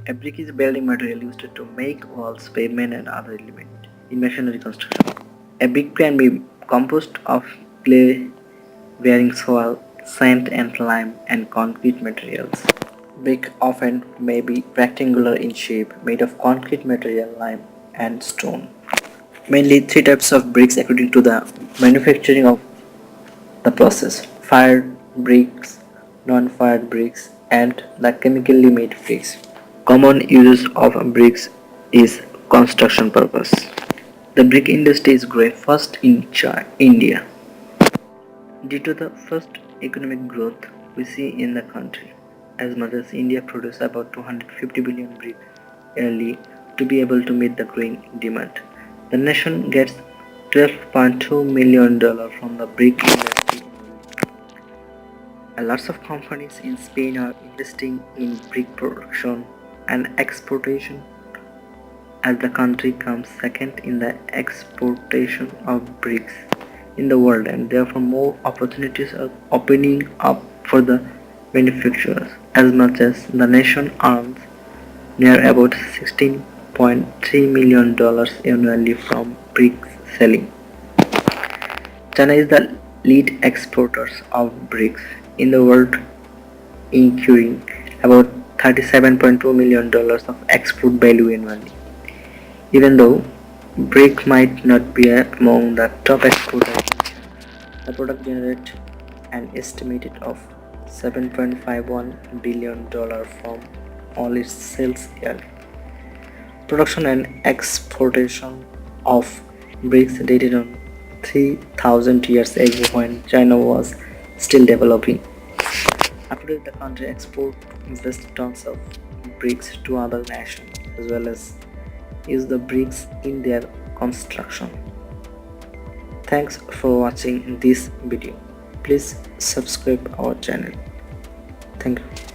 A brick is a building material used to make walls, pavement, and other elements in masonry construction. A brick can be composed of clay, bearing soil, sand, and lime, and concrete materials. Brick often may be rectangular in shape, made of concrete material, lime, and stone. Mainly three types of bricks according to the manufacturing of the process: fired bricks, non-fired bricks, and the chemically made bricks. Common uses of bricks is construction purpose. The brick industry is growing fast in India. Due to the fast economic growth we see in the country, as much as India produces about 250 billion bricks yearly to be able to meet the growing demand. The nation gets $12.2 million from the brick industry. Lots of companies in Spain are investing in brick production and exportation, as the country comes second in the exportation of bricks in the world, and therefore more opportunities are opening up for the manufacturers, as much as the nation earns near about $16.3 million annually from brick selling. China is the lead exporters of bricks in the world, incurring about $37.2 million of export value annually. Even though brick might not be among the top exporters, the product generates an estimated of $7.51 billion from all its sales yearly. Production and exportation of bricks dated on 3000 years ago when China was still developing. After that, the country exports vast tons of bricks to other nations, as well as use the bricks in their construction. Thanks for watching this video. Please subscribe our channel. Thank you.